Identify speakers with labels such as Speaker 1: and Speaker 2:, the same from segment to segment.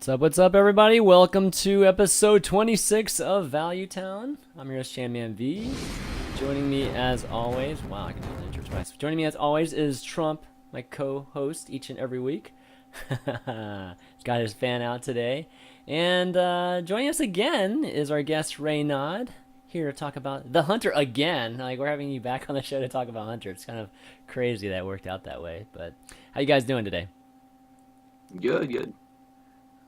Speaker 1: What's up, everybody? Welcome to episode 26 of Value Town. I'm your host, ChanManV. Joining me as always, wow, I can do the intro twice. Joining me as always is Trump, my co-host each and every week. He's got his fan out today. And joining us again is our guest, Reynad, here to talk about the Hunter again. Like, we're having you back on the show to talk about Hunter. It's kind of crazy that it worked out that way. But how you guys doing today?
Speaker 2: Good, good.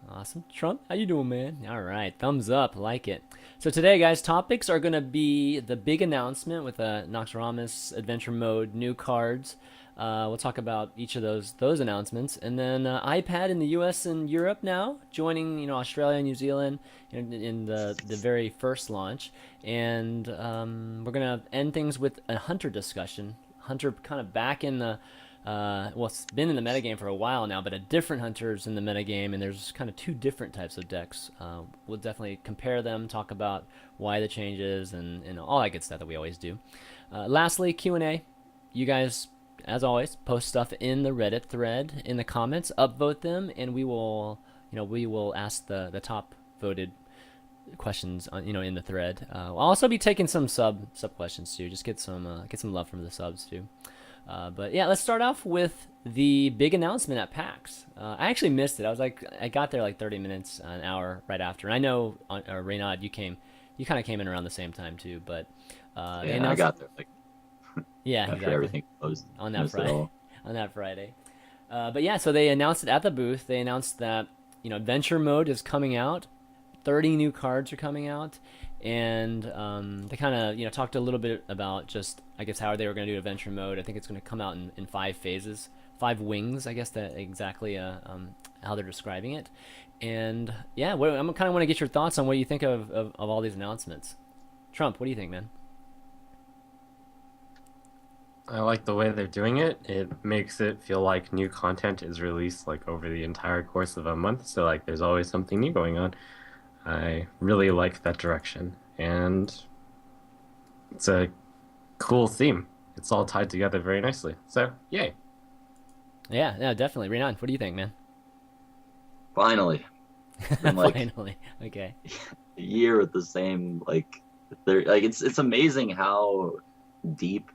Speaker 1: Awesome. Trump, how you doing, man? All right, thumbs up, like it. So today, guys, topics are going to be the big announcement with Noxramas Adventure Mode, new cards. We'll talk about each of those announcements, and then iPad in the U.S. and Europe now joining, Australia and New Zealand in the very first launch, and we're gonna end things with a Hunter discussion. Hunter kind of back in the well, it's been in the metagame for a while now, but a different Hunter's in the metagame, and there's kind of two different types of decks. We'll definitely compare them, talk about why the changes, and all that good stuff that we always do. Lastly, Q&A. You guys, as always, post stuff in the Reddit thread in the comments, upvote them, and we will ask the top voted questions in the thread. I'll also be taking some sub questions too. Just get some love from the subs too. But yeah, let's start off with the big announcement at PAX. I actually missed it. I got there like 30 minutes, an hour right after. And I know, Reynad, you kind of came in around the same time too. But they
Speaker 2: Yeah, I
Speaker 1: announced,
Speaker 2: got there like
Speaker 1: yeah,
Speaker 2: after
Speaker 1: exactly,
Speaker 2: everything closed.
Speaker 1: on that
Speaker 2: Missed it
Speaker 1: Friday,
Speaker 2: all.
Speaker 1: on that Friday. But yeah, so they announced it at the booth. They announced that Adventure Mode is coming out. 30 new cards are coming out, and they kind of talked a little bit about just, I guess, how they were going to do Adventure Mode. I think it's going to come out in 5 phases, 5 wings, I guess, that exactly how they're describing it. And yeah, I'm kind of want to get your thoughts on what you think of all these announcements. Trump, what do you think, man?
Speaker 3: I like the way they're doing it. It makes it feel like new content is released like over the entire course of a month, so like there's always something new going on. I really like that direction, and it's a cool theme. It's all tied together very nicely. So, yay.
Speaker 1: Yeah, no, definitely. Renan, what do you think, man?
Speaker 2: Finally, it's been like
Speaker 1: Finally, okay.
Speaker 2: a year with the same it's amazing how deep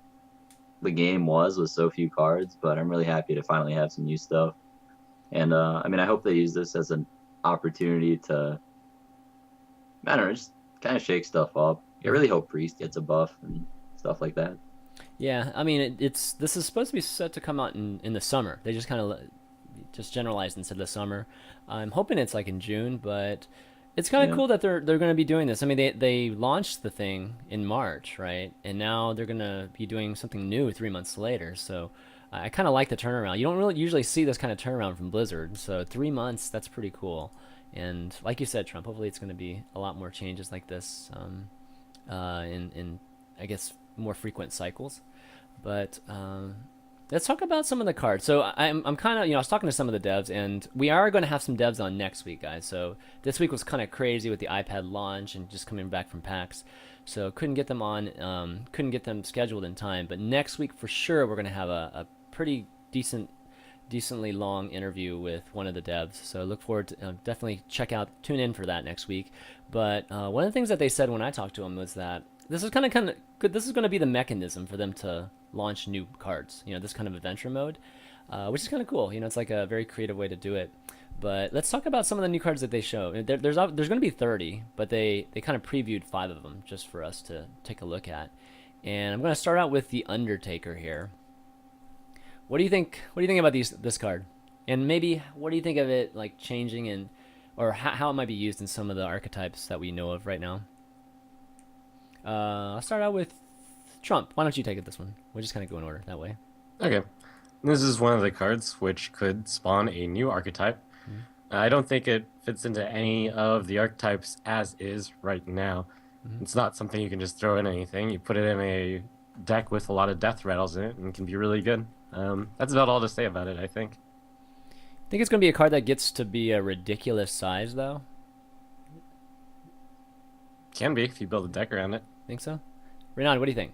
Speaker 2: the game was with so few cards. But I'm really happy to finally have some new stuff. And I mean, I hope they use this as an opportunity to, I don't know, just kind of shake stuff up. I really hope Priest gets a buff and stuff like that.
Speaker 1: Yeah, I mean, this is supposed to be set to come out in the summer. They just kind of just generalized and said the summer. I'm hoping it's like in June, but it's kind of
Speaker 2: Yeah.
Speaker 1: cool that they're going to be doing this. I mean, they launched the thing in March, right? And now they're going to be doing something new 3 months later. So I kind of like the turnaround. You don't really usually see this kind of turnaround from Blizzard. So 3 months, that's pretty cool. And like you said, Trump, hopefully it's going to be a lot more changes like this in I guess more frequent cycles. But let's talk about some of the cards. So I'm kind of, I was talking to some of the devs, and we are going to have some devs on next week, guys. So this week was kind of crazy with the iPad launch and just coming back from PAX. So couldn't get them on, couldn't get them scheduled in time. But next week for sure, we're going to have a pretty decently long interview with one of the devs. So look forward to definitely tune in for that next week. But one of the things that they said when I talked to them was that this is kind of good. This is going to be the mechanism for them to launch new cards. This kind of adventure mode, which is kind of cool. It's like a very creative way to do it. But let's talk about some of the new cards that they show. There's going to be 30, but they kind of previewed 5 of them just for us to take a look at. And I'm going to start out with the Undertaker here. What do you think? What do you think about this card? And maybe what do you think of it like changing or how it might be used in some of the archetypes that we know of right now? I'll start out with Trump. Why don't you take it this one? We'll just kind of go in order that way.
Speaker 3: Okay. This is one of the cards which could spawn a new archetype.
Speaker 1: Mhm.
Speaker 3: I don't think it fits into any of the archetypes as is right now.
Speaker 1: Mhm.
Speaker 3: It's not something you can just throw in anything. You put it in a deck with a lot of death rattles in it and it can be really good. That's about all to say about it, I think.
Speaker 1: Think it's going to be a card that gets to be a ridiculous size, though?
Speaker 3: Can be if you build a deck around it.
Speaker 1: Think so? Renan, what do you think?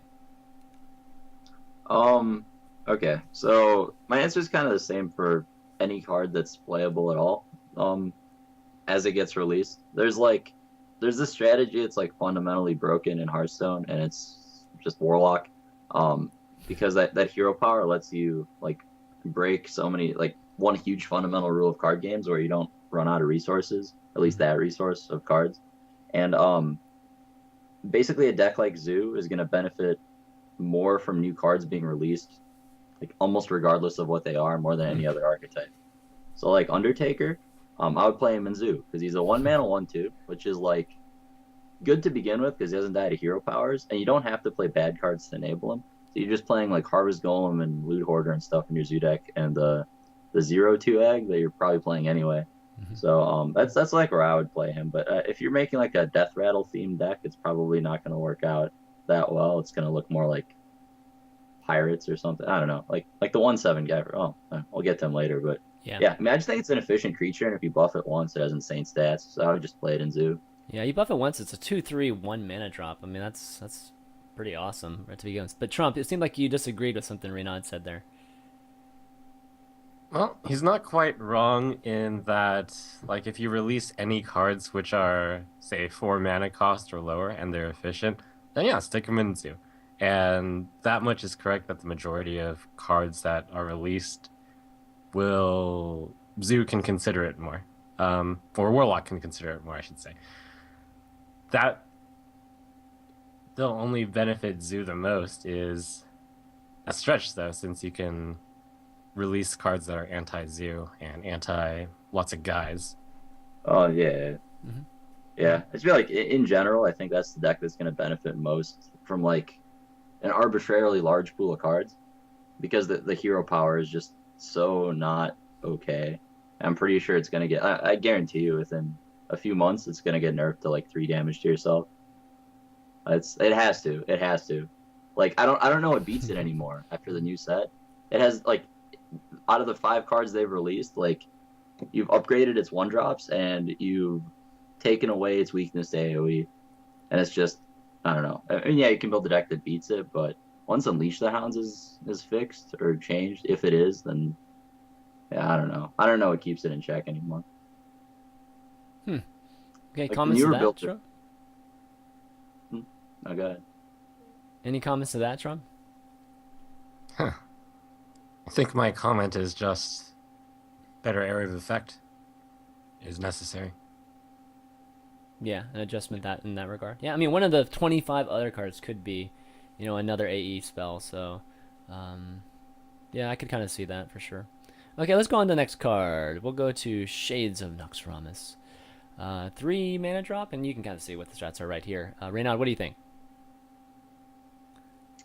Speaker 2: Um. Okay. So my answer is kind of the same for any card that's playable at all. as it gets released. There's this strategy. It's like fundamentally broken in Hearthstone, and it's just Warlock, um, because that hero power lets you like break so many like one huge fundamental rule of card games where you don't run out of resources, at least that resource of cards, and basically a deck like Zoo is going to benefit more from new cards being released, like almost regardless of what they are, more than any other archetype. So like Undertaker, I would play him in Zoo because he's a 1 mana 1/2, which is like good to begin with because he hasn't died of hero powers, and you don't have to play bad cards to enable him. So you're just playing like Harvest Golem and Loot Hoarder and stuff in your Zoo deck, and the 0/2 egg that you're probably playing anyway. So that's like where I would play him. But if you're making like a Death Rattle themed deck, it's probably not going to work out that well. It's going to look more like Pirates or something. I don't know, like the 1/7 guy. We'll get to him later, but
Speaker 1: Yeah.
Speaker 2: yeah, I mean, I just think it's an efficient creature, and if you buff it once, it has insane stats. So I would just play it in Zoo.
Speaker 1: Yeah, you buff it once, it's a 2/3 1 mana drop. I mean, that's pretty awesome right to begin with. But Trump, it seemed like you disagreed with something Reynad said there.
Speaker 3: Well, he's not quite wrong in that, like, if you release any cards which are, say, 4 mana cost or lower and they're efficient, then yeah, stick them in Zoo. And that much is correct that the majority of cards that are released will Zoo can consider it more, or Warlock can consider it more, I should say. That they'll only benefit Zoo the most is a stretch though, since you can release cards that are anti-Zoo and anti lots of guys.
Speaker 2: Oh yeah,
Speaker 1: Mhm.
Speaker 2: yeah. I feel like in general, I think that's the deck that's going to benefit most from like an arbitrarily large pool of cards because the hero power is just so not okay. I'm pretty sure it's going to get. I guarantee you, within a few months, it's going to get nerfed to like 3 damage to yourself. It has to. It has to. Like I don't know what beats it anymore after the new set. It has like out of the 5 cards they've released, like you've upgraded its 1 drops and you've taken away its weakness to AoE, and it's just I don't know. I mean, yeah, you can build a deck that beats it, but once Unleash the Hounds is fixed or changed, if it is, then yeah, I don't know. I don't know what keeps it in check anymore.
Speaker 1: Okay,
Speaker 2: Like the
Speaker 1: comments to
Speaker 2: newer
Speaker 1: that,
Speaker 2: build.
Speaker 1: Trump?
Speaker 2: Oh, go ahead.
Speaker 1: Any comments to that, Trump?
Speaker 3: Huh. I think my comment is just better area of effect is necessary.
Speaker 1: Yeah, an adjustment that in that regard. Yeah, I mean, one of the 25 other cards could be, another AE spell. So, yeah, I could kind of see that for sure. Okay, let's go on to the next card. We'll go to Shades of Noxramas. 3 mana drop, and you can kind of see what the stats are right here. Reynad, what do you think?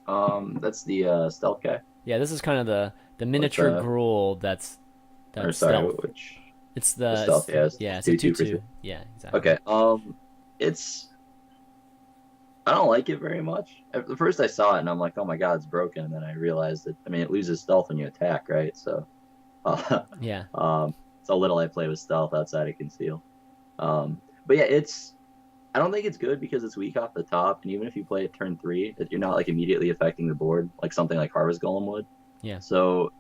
Speaker 2: That's the stealth guy.
Speaker 1: Yeah, this is kind of the
Speaker 2: With
Speaker 1: miniature Gruul
Speaker 2: or
Speaker 1: that's
Speaker 2: sorry,
Speaker 1: stealth.
Speaker 2: which
Speaker 1: It's
Speaker 2: the stealth? Yeah,
Speaker 1: yeah, it's a
Speaker 2: two
Speaker 1: two
Speaker 2: for two.
Speaker 1: two. Yeah, exactly.
Speaker 2: Okay. It's I don't like it very much. At the first I saw it and I'm like, oh my god, it's broken. And then I realized that I mean it loses stealth when you attack, right? So,
Speaker 1: Yeah.
Speaker 2: so little I play with stealth outside of conceal. But yeah, I don't think it's good because it's weak off the top, and even if you play it turn 3, that you're not like immediately affecting the board like something like Harvest Golem would.
Speaker 1: Yeah.
Speaker 2: So,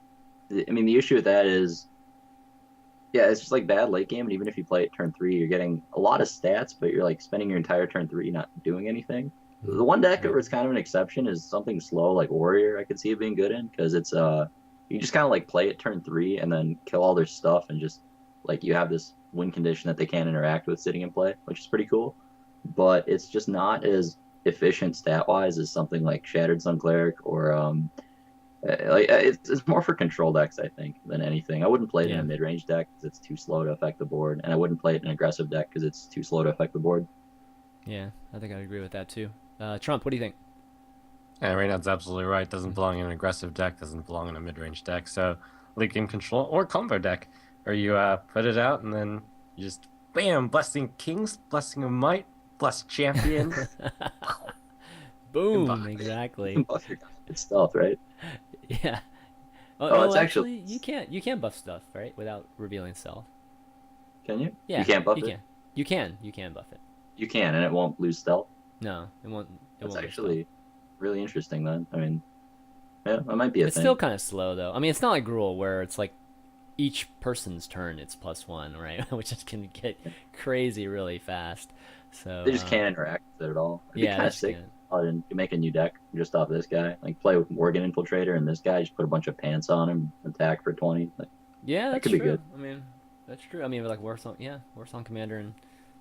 Speaker 2: I mean, the issue with that is, yeah, it's just like bad late game, and even if you play it turn 3, you're getting a lot of stats, but you're like spending your entire turn 3 not doing anything. The one deck where it's kind of an exception is something slow like Warrior. I could see it being good in because it's you just kind of like play it turn 3 and then kill all their stuff and just like you have this win condition that they can't interact with sitting in play, which is pretty cool. But it's just not as efficient stat wise as something like Shattered Sun Cleric or it's more for control decks I think than anything. I wouldn't play it in a mid range deck because it's too slow to affect the board, and I wouldn't play it in an aggressive deck because it's too slow to affect the board.
Speaker 1: Yeah, I think I'd agree with that too. Trump, what do you think?
Speaker 3: And Reynad's absolutely right. Doesn't belong in an aggressive deck. Doesn't belong in a mid-range deck. So, late game control or combo deck, where you put it out and then you just bam, blessing kings, blessing of might, bless champions.
Speaker 1: Boom, exactly.
Speaker 2: Buff your it's stealth, right?
Speaker 1: Yeah.
Speaker 2: Oh, it's
Speaker 1: actually you can't buff stuff, right? Without revealing stealth.
Speaker 2: Can you?
Speaker 1: Yeah.
Speaker 2: You can't buff
Speaker 1: you
Speaker 2: it?
Speaker 1: Can. You can buff it.
Speaker 2: You can, and it won't lose stealth.
Speaker 1: No, it won't.
Speaker 2: That's
Speaker 1: lose
Speaker 2: actually
Speaker 1: stealth.
Speaker 2: really interesting then. I mean, yeah, that might be a
Speaker 1: It's
Speaker 2: thing.
Speaker 1: still kind of slow though. I mean, it's not like Gruul where it's like each person's turn it's +1, right? Which is, can get crazy really fast. So
Speaker 2: They just can't interact with it at all. It'd be
Speaker 1: yeah,
Speaker 2: kind
Speaker 1: they
Speaker 2: of
Speaker 1: just
Speaker 2: sick.
Speaker 1: can't.
Speaker 2: And you make a new deck just off this guy. Like play with Morgan Infiltrator and this guy. Just put a bunch of pants on him, attack for 20. Like
Speaker 1: Yeah,
Speaker 2: that
Speaker 1: that's
Speaker 2: could be
Speaker 1: true.
Speaker 2: good.
Speaker 1: I mean, that's true. I mean, like Warsong, yeah, Warsong Commander and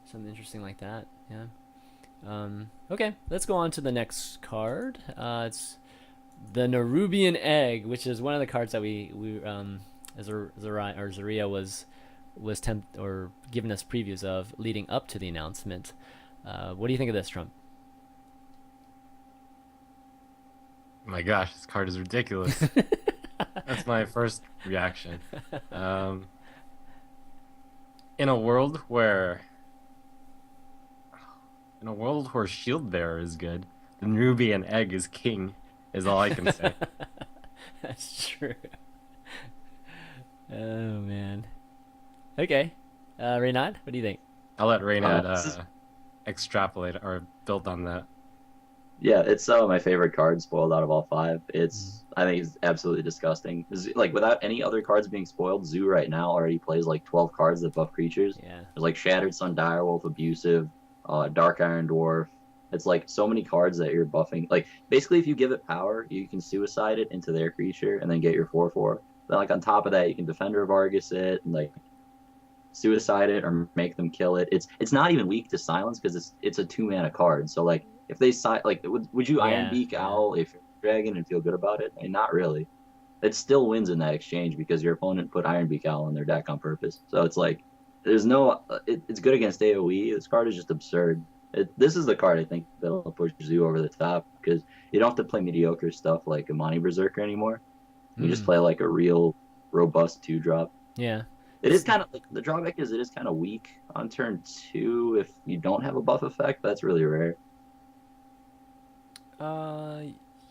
Speaker 1: something interesting like that. Yeah. Okay, let's go on to the next card. It's the Nerubian Egg, which is one of the cards that we Zaria was tempt or given us previews of leading up to the announcement. What do you think of this, Trump?
Speaker 3: My gosh, this card is ridiculous. That's my first reaction. Um, in a world where in a world where Shield Bearer is good, the Nerubian Egg is king, is all I can say.
Speaker 1: That's true. Oh man. Okay. Reynad, what do you think?
Speaker 3: I'll let Reynad
Speaker 2: This is
Speaker 3: extrapolate or build on that.
Speaker 2: Yeah, it's some of my favorite cards spoiled out of all five.
Speaker 1: Mm.
Speaker 2: I think it's absolutely disgusting. Like without any other cards being spoiled, Zoo right now already plays like 12 cards that buff creatures.
Speaker 1: Yeah.
Speaker 2: There's like Shattered Sun Direwolf, Abusive, Dark Iron Dwarf. It's like so many cards that you're buffing. Like basically, if you give it power, you can suicide it into their creature and then get your 4/4. Then like on top of that, you can Defender of Argus it and like suicide it or make them kill it. It's not even weak to silence because it's a 2 mana card. So like if they like would you Iron
Speaker 1: Yeah.
Speaker 2: Beak
Speaker 1: Yeah.
Speaker 2: Owl if you're a dragon and feel good about it? I mean, not really. It still wins in that exchange because your opponent put Iron Beak Owl in their deck on purpose. So it's like there's no it's good against AoE. This card is just absurd. This is the card I think that'll push Zoo over the top because you don't have to play mediocre stuff like Amani Berserker anymore. You just
Speaker 1: Mm.
Speaker 2: play like a real robust 2-drop.
Speaker 1: Yeah.
Speaker 2: It is kind of like the drawback is it is kind of weak on turn 2 if you don't have a buff effect. That's really rare.
Speaker 1: Uh,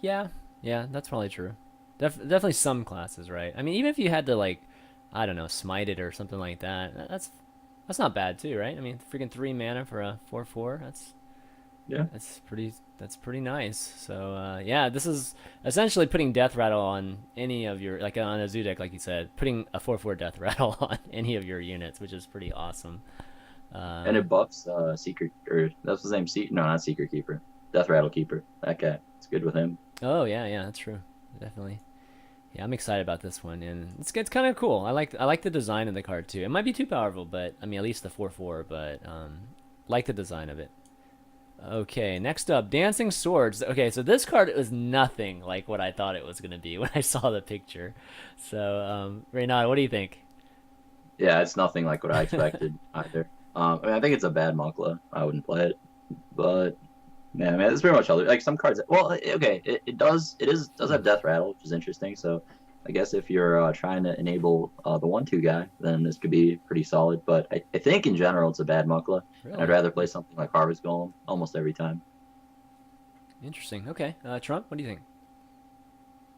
Speaker 1: yeah, yeah, that's probably true. Definitely some classes, right? I mean, even if you had to like, I don't know, smite it or something like that, that's not bad too, right? I mean, freaking 3 mana for a 4/4.
Speaker 2: Yeah.
Speaker 1: That's pretty nice. So yeah, this is essentially putting Death Rattle on any of your like on a zoo deck, like you said, putting a 4/4 Death Rattle on any of your units, which is pretty awesome.
Speaker 2: And
Speaker 1: Uh,
Speaker 2: it buffs Secret or that's the same no, not Secret Keeper. Death Rattle Keeper. That guy. It's good with him.
Speaker 1: oh yeah, yeah, that's true, definitely. Yeah, I'm excited about this one, and it's kind of cool. I like the design of the card too. It might be too powerful, but I mean at least the 4/4. But like the design of it. Okay, next up, Dancing Swords. Okay, so this card was nothing like what I thought it was gonna be when I saw the picture. So Reynad, what do you think?
Speaker 2: Yeah, it's nothing like what I expected either. I mean, I think it's a bad Munkla. I wouldn't play it, but yeah, man, it's pretty much other like some cards. Well, okay, does have Death Rattle, which is interesting. So I guess if you're trying to enable the 1/2 guy, then this could be pretty solid. But I think in general it's a bad Munkla, and I'd
Speaker 1: Really
Speaker 2: rather play something like Harvest Golem almost every time.
Speaker 1: interesting. Okay, Trump, what do you think?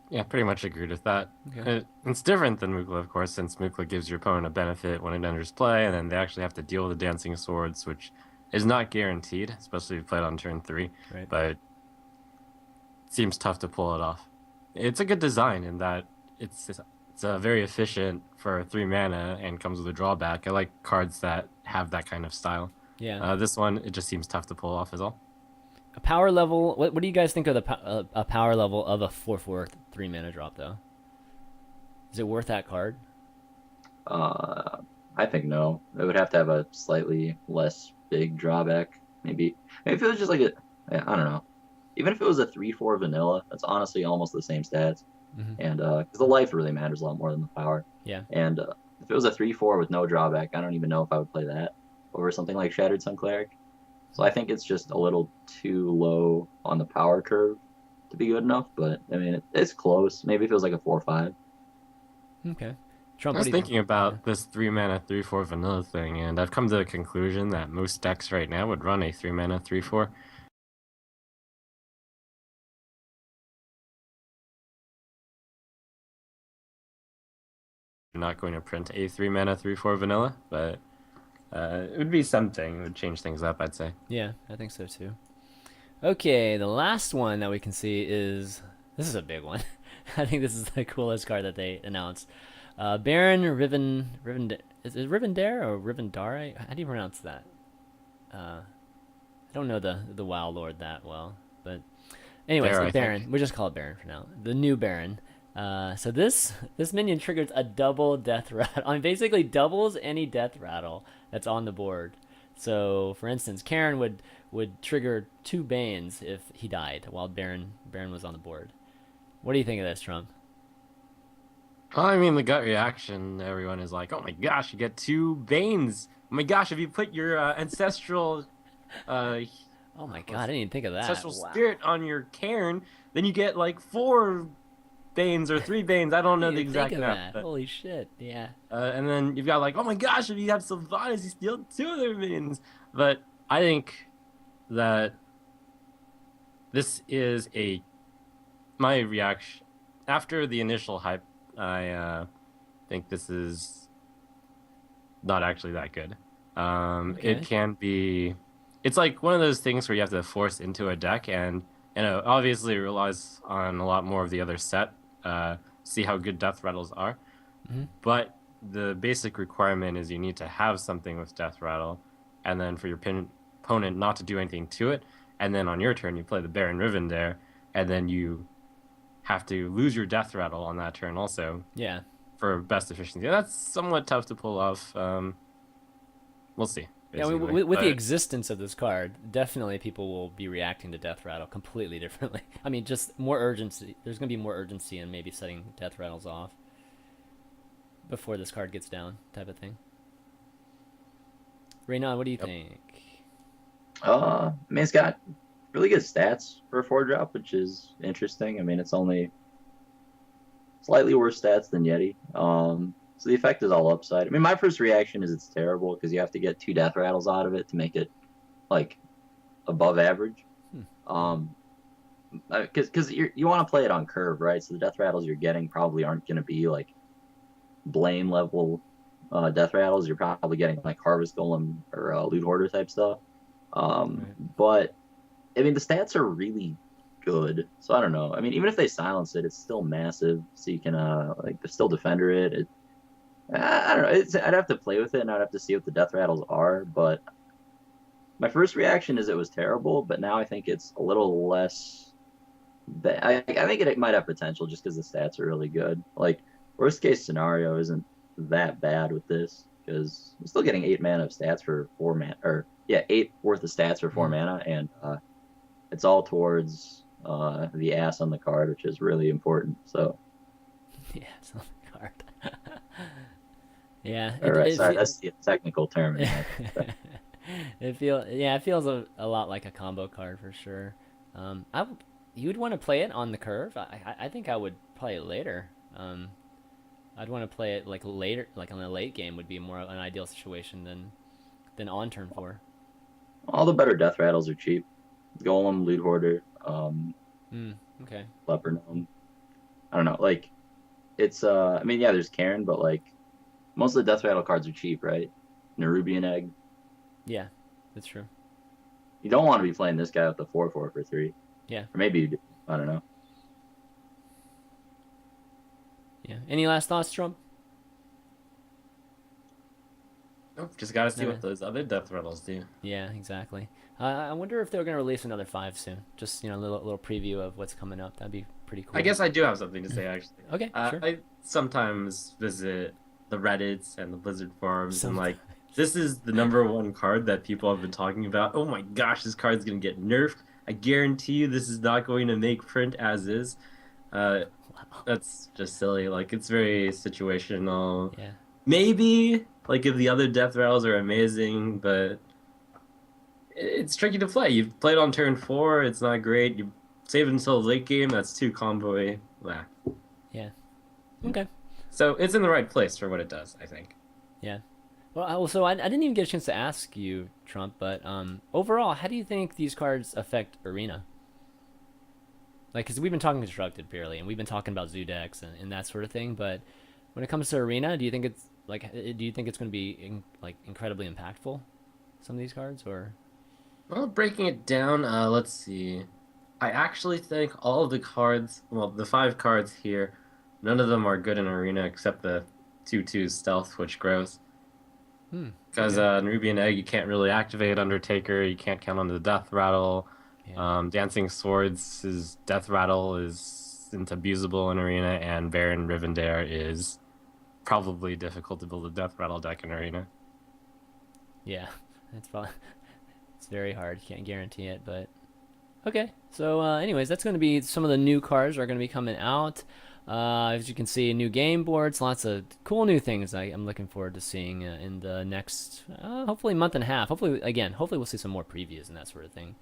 Speaker 3: Yeah, pretty much agreed with that.
Speaker 1: Okay.
Speaker 3: It's different than Mukla, of course, since Mukla gives your opponent a benefit when it enters play, and then they actually have to deal with the Dancing Swords, which is not guaranteed, especially if you play it on turn 3,
Speaker 1: Right.
Speaker 3: but it seems tough to pull it off. It's a good design in that it's very efficient for 3 mana and comes with a drawback. I like cards that have that kind of style.
Speaker 1: Yeah.
Speaker 3: This one, it just seems tough to pull off, is all.
Speaker 1: A power level. What do you guys think of a power level of a 4/4 3 mana drop though? Is it worth that card?
Speaker 2: Uh, I think no. It would have to have a slightly less big drawback. Maybe if it was just like I don't know. Even if it was a 3/4 vanilla, that's honestly almost the same stats.
Speaker 1: Mm-hmm.
Speaker 2: And because the life really matters a lot more than the power.
Speaker 1: Yeah.
Speaker 2: And if it was a 3/4 with no drawback, I don't even know if I would play that over something like Shattered Sun Cleric. So I think it's just a little too low on the power curve to be good enough. But I mean, it's close. Maybe if it was like a 4/5.
Speaker 1: Okay.
Speaker 3: I
Speaker 1: Trump, what
Speaker 3: was
Speaker 1: do you think?
Speaker 3: thinking about this 3 mana 3/4 vanilla thing, and I've come to the conclusion that most decks right now would run a 3 mana 3/4. I'm not going to print a 3 mana 3/4 vanilla, but it would be something. It would change things up, I'd say.
Speaker 1: Yeah, I think so too. Okay, the last one that we can see is this is a big one. I think this is the coolest card that they announced. Baron Riven. Is it Rivendare or Rivendare? How do you pronounce that? I don't know the WoW Lord that well, but anyways,
Speaker 3: There,
Speaker 1: the
Speaker 3: I think.
Speaker 1: Baron. We just call it Baron for now. The new Baron. So this minion triggers a double death rattle. I mean, basically doubles any death rattle that's on the board. So, for instance, Karen would trigger 2 Banes if he died while Baron was on the board. What do you think of this, Trump?
Speaker 3: I mean, the gut reaction, everyone is like, "Oh my gosh, you get 2 Banes! Oh my gosh, if you put your uh,
Speaker 1: Oh my god, I
Speaker 3: what's
Speaker 1: didn't even think of that.
Speaker 3: ancestral
Speaker 1: Wow.
Speaker 3: spirit on your cairn, then you get like 4 Banes or 3 Banes. I don't
Speaker 1: I
Speaker 3: know
Speaker 1: didn't
Speaker 3: the
Speaker 1: even think
Speaker 3: exact
Speaker 1: of
Speaker 3: math,
Speaker 1: that.
Speaker 3: but
Speaker 1: Holy shit. Yeah.
Speaker 3: and then you've got like, oh my gosh, if you have Sylvanas, you steal 2 of their minions. But I think that this is a my reaction after the initial hype. I think this is not actually that good. It
Speaker 1: Okay.
Speaker 3: can be. It's like one of those things where you have to force into a deck, and obviously it relies on a lot more of the other set. See how good death rattles are,
Speaker 1: Hmm.
Speaker 3: but the basic requirement is you need to have something with death rattle, and then for your opponent not to do anything to it, and then on your turn you play the Baron Riven there, and then you have to lose your death rattle on that turn also
Speaker 1: Yeah.
Speaker 3: for best efficiency. That's somewhat tough to pull off. We'll see,
Speaker 1: Yeah, I mean,
Speaker 3: basically.
Speaker 1: with the
Speaker 3: But
Speaker 1: existence of this card, definitely people will be reacting to Death Rattle completely differently. I mean, just more urgency. There's going to be more urgency in maybe setting Death Rattles off before this card gets down, type of thing. Reynad, what do you
Speaker 3: yep.
Speaker 1: think?
Speaker 2: I mean, it's got really good stats for a 4 drop, which is interesting. I mean, it's only slightly worse stats than Yeti. So the effect is all upside. I mean, my first reaction is it's terrible because you have to get 2 death rattles out of it to make it like above average.
Speaker 1: Hmm.
Speaker 2: Um, because you want to play it on curve, right? So the death rattles you're getting probably aren't going to be like Blaine level death rattles. You're probably getting like Harvest Golem or Loot Hoarder type stuff.
Speaker 1: Right.
Speaker 2: But I mean, the stats are really good. So I don't know. I mean, even if they silence it, it's still massive. So you can like still defender it. I don't know. I'd have to play with it and I'd have to see what the death rattles are. But my first reaction is it was terrible. But now I think it's a little less. I think it might have potential just because the stats are really good. Like worst case scenario isn't that bad with this because I'm still getting 8 mana of stats for 4 mana, or yeah, 8 worth of stats for four
Speaker 1: Mm.
Speaker 2: mana, and it's all towards the ass on the card, which is really important. So,
Speaker 1: Yeah, it's on the card. Yeah,
Speaker 2: all right, sorry, that's the technical term in that.
Speaker 1: it feels a lot like a combo card for sure. You would want to play it on the curve. I think I would play it later. I'd want to play it like later, like on a late game would be more of an ideal situation than on turn 4.
Speaker 2: All the better death rattles are cheap. Golem, Loot Hoarder,
Speaker 1: Mm, okay.
Speaker 2: Leper Gnome. I don't know. Like it's I mean, yeah, there's Karen, but like most of the death rattle cards are cheap, right? Nerubian Egg.
Speaker 1: Yeah, that's true.
Speaker 2: You don't want to be playing this guy with the 4/4 for 3,
Speaker 1: Yeah,
Speaker 2: or maybe you do. I don't know.
Speaker 1: yeah. Any last thoughts, Trump?
Speaker 3: Nope, just gotta see
Speaker 1: No.
Speaker 3: what those other death rattles do.
Speaker 1: Yeah, exactly. I wonder if they're gonna release another 5 soon. Just a little preview of what's coming up. That'd be pretty
Speaker 3: I
Speaker 1: cool.
Speaker 3: guess I do have something to say actually.
Speaker 1: Okay, sure.
Speaker 3: I sometimes visit the Reddits and the Blizzard forums, and
Speaker 1: Some.
Speaker 3: like this is the number 1 card that people have been talking about. Oh my gosh, this card's gonna get nerfed. I guarantee you this is not going to make print as is. Uh,
Speaker 1: Wow.
Speaker 3: that's just silly. Like it's very situational.
Speaker 1: Yeah.
Speaker 3: Maybe like if the other death rattles are amazing, but it's tricky to play. You've played on turn 4, it's not great. You save it until the late game, that's too combo-y. Blah.
Speaker 1: Yeah. Okay.
Speaker 3: So it's in the right place for what it does, I think.
Speaker 1: Yeah. Well, I didn't even get a chance to ask you, Trump, but overall, how do you think these cards affect Arena? Like, because we've been talking constructed purely, and we've been talking about zoo decks and that sort of thing. But when it comes to Arena, do you think it's like, do you think it's going to be like incredibly impactful? Some of these cards, or
Speaker 3: Well, breaking it down, let's see. I actually think all of the cards, well, the 5 cards here, none of them are good in Arena except the 2/2 stealth, which grows.
Speaker 1: Hmm.
Speaker 3: Because
Speaker 1: Okay.
Speaker 3: in Ruby and Egg, you can't really activate Undertaker. You can't count on the death rattle.
Speaker 1: Yeah.
Speaker 3: Dancing Swords' death rattle isn't abusable in Arena, and Baron Rivendare is probably difficult to build a death rattle deck in Arena.
Speaker 1: Yeah. That's probably it's very hard. Can't guarantee it, but okay. So, anyways, that's going to be some of the new cards are going to be coming out. As you can see, new game boards, lots of cool new things I'm looking forward to seeing in the next, hopefully, month and a half. Hopefully, again, hopefully we'll see some more previews and that sort of thing.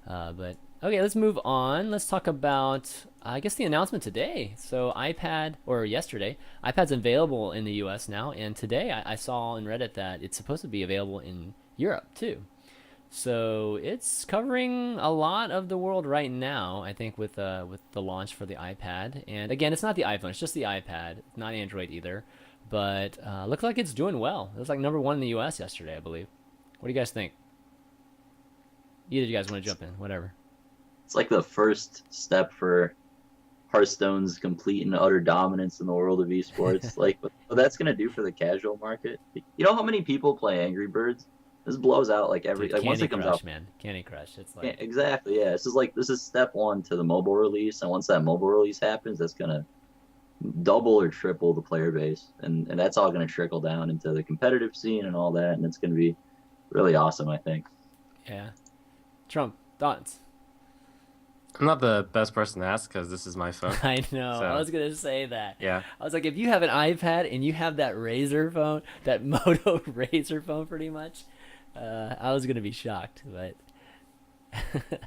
Speaker 1: But okay, let's move on. Let's talk about, I guess, the announcement today. So iPad, or yesterday, iPad's available in the U.S. now, and today I saw on Reddit that it's supposed to be available in Europe too. So it's covering a lot of the world right now, I think, with the launch for the iPad. And again, it's not the iPhone; it's just the iPad. It's not Android either. But looks like it's doing well. It was like number one in the U.S. yesterday, I believe. What do you guys think? Either of you guys want to jump in? Whatever.
Speaker 2: It's like the first step for Hearthstone's complete and utter dominance in the world of esports. Like what that's gonna do for the casual market. You know how many people play Angry Birds? This blows out like every
Speaker 1: Dude,
Speaker 2: like once
Speaker 1: Candy
Speaker 2: it comes
Speaker 1: Crush,
Speaker 2: out.
Speaker 1: man. Candy Crush. It's
Speaker 2: Yeah,
Speaker 1: like,
Speaker 2: exactly. Yeah, this is step one to the mobile release, and once that mobile release happens, that's gonna double or triple the player base, and that's all gonna trickle down into the competitive scene and all that, and it's gonna be really awesome, I think.
Speaker 1: yeah. Trump, thoughts?
Speaker 3: I'm not the best person to ask because this is my phone.
Speaker 1: I know. I
Speaker 3: So
Speaker 1: was gonna say that.
Speaker 3: yeah,
Speaker 1: I was like, if you have an iPad and you have that Razer phone, that Moto Razer phone, pretty much, I was gonna be shocked. But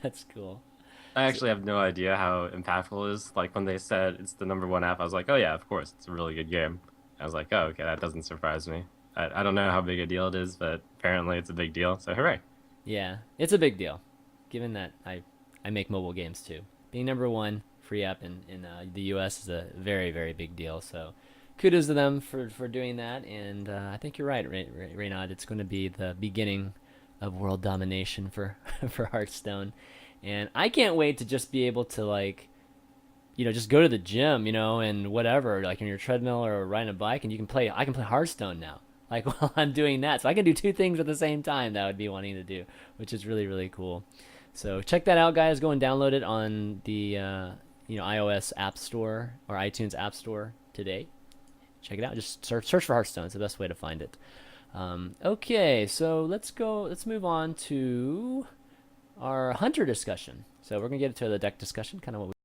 Speaker 1: that's cool.
Speaker 3: I
Speaker 1: So,
Speaker 3: actually have no idea how impactful it is. Like when they said it's the number one app, I was like, oh yeah, of course, it's a really good game. I was like, oh okay, that doesn't surprise me. I don't know how big a deal it is, but apparently it's a big deal. So hooray!
Speaker 1: yeah, it's a big deal, given that I make mobile games too. Being number one free app in the U.S. is a very big deal. So kudos to them for doing that. And I think you're right, Reynad. It's going to be the beginning of world domination for for Hearthstone. And I can't wait to just be able to like just go to the gym, and whatever, like on your treadmill or riding a bike, and I can play Hearthstone now. Like while I'm doing that. So I can do two things at the same time that I would be wanting to do, which is really cool. So check that out, guys. Go and download it on the iOS App Store or iTunes App Store today. Check it out. Just search for Hearthstone. It's the best way to find it. Okay, so let's go. Let's move on to our hunter discussion. So we're gonna get into the deck discussion, kind of what we